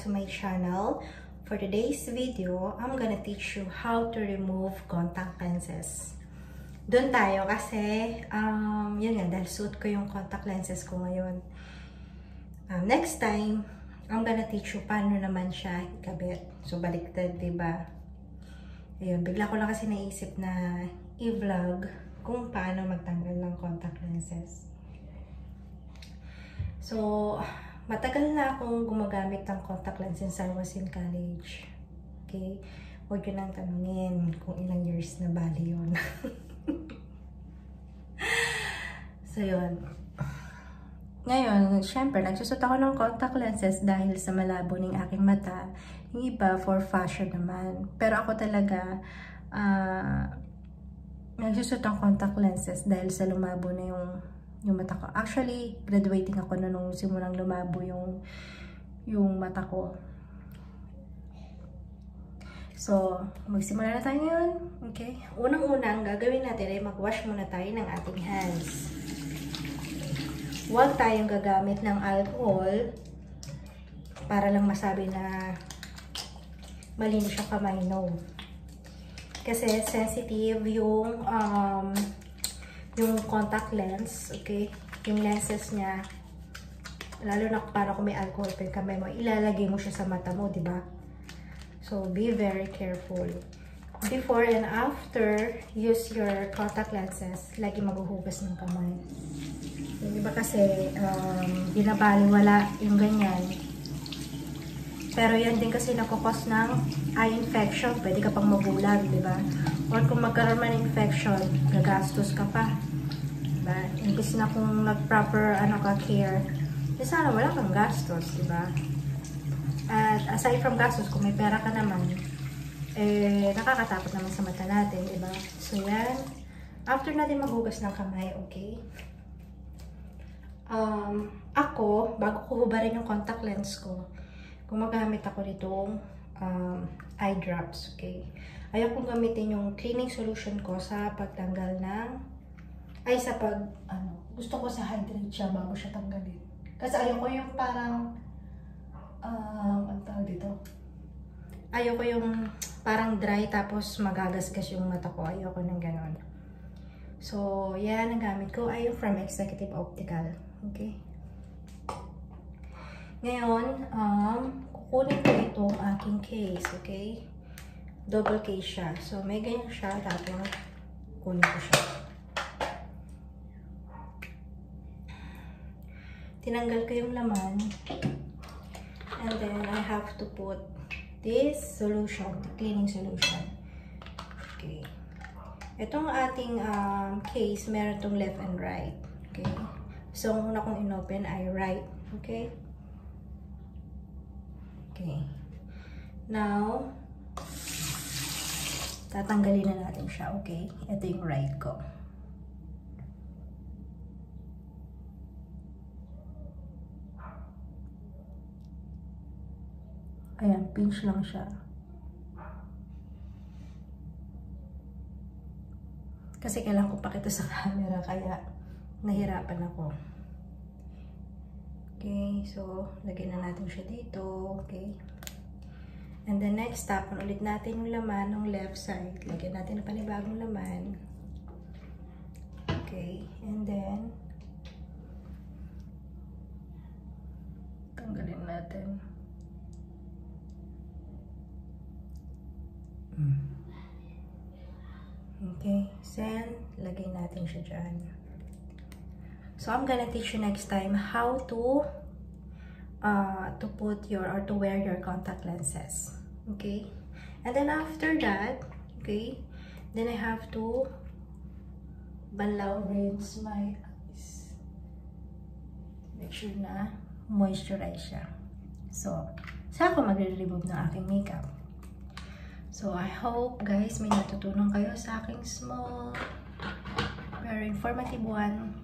to my channel. For today's video, I'm gonna teach you how to remove contact lenses. Doon tayo kasi, yun nga, dahil suit ko yung contact lenses ko ngayon. Next time, I'm gonna teach you paano naman siya ikabit. So, baliktad, diba? Ayun, bigla ko lang kasi naisip na i-vlog kung paano magtanggal ng contact lenses. So, matagal na akong gumagamit ng contact lenses since I was in college. Okay? Huwag yun ang tanungin kung ilang years na bali yun. So, yun. Ngayon, syempre, nagsusot ako ng contact lenses dahil sa malabo ng aking mata. Yung iba, for fashion naman. Pero ako talaga, nagsusot ng contact lenses dahil sa lumabo na yung mata ko. Actually, graduating ako na nung simulang lumabo yung mata ko. So, magsimula na tayo ngayon. Okay? Unang-una, ang gagawin natin ay mag-wash muna tayo ng ating hands. Huwag tayong gagamit ng alcohol para lang masabi na malinis yung kamay. No. Kasi sensitive yung contact lens, okay? Yung lenses niya, lalo na para kung may alcohol pa yung kamay mo, ilalagay mo siya sa mata mo, di ba? So, be very careful. Before and after, use your contact lenses, lagi maghuhugas ng kamay. Yung iba kasi, binabaliwala yung ganyan. Pero yan din kasi nakukos ng eye infection. Pwede ka pang mabulag, di ba? Or kung magkaroon man infection, gagastos ka pa. Diba? Imbis na kung nag-proper care, sana wala kang gastos, di ba? At aside from gastos, kung may pera ka naman, nakakatakot naman sa mata natin, di ba? So yan. After natin maghugas ng kamay, okay? Ako, bago ko hubarin yung contact lens ko, gumagamit ako nitong eye drops, okay? Ayaw kong gamitin yung cleaning solution ko sa pagtanggal ng, gusto ko sa hydrate siya bago siya tanggalin. Kasi ayaw ko yung parang, ang tawag dito? Ayaw ko yung parang dry tapos magagasgas yung mata ko. Ayaw ko ng ganon. So, yan, ang gamit ko ay yung from Executive Optical, okay? Ngayon, kukunin ko itong aking case, okay? Double case siya. So, may ganyan siya. Tapos, kunin ko siya. Tinanggal ko yung laman. And then, I have to put this solution, the cleaning solution. Okay. Itong ating case, meron itong left and right. Okay? So, ang una kong inopen ay right. Okay? Okay. Now, tatanggalin na natin siya, okay? Ito yung right ko. Ayan, pinch lang siya. Kasi kailangan ko pakita sa camera, kaya nahirapan ako. Okay, so, lagyan na natin siya dito, okay? And then next, tapon ulit natin yung laman ng left side. Lagyan natin ng panibagong laman. Okay, and then, tanggalin natin. Okay, then, lagay natin siya dyan. So, I'm gonna teach you next time how to put your, or to wear your contact lenses. Okay? And then after that, okay, then I have to banlaw rinse my eyes. Make sure na moisturize siya. So, saan ako magre-remove ng aking makeup? So, I hope, guys, may natutunan kayo sa aking small, very informative one.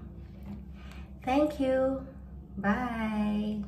Thank you. Bye.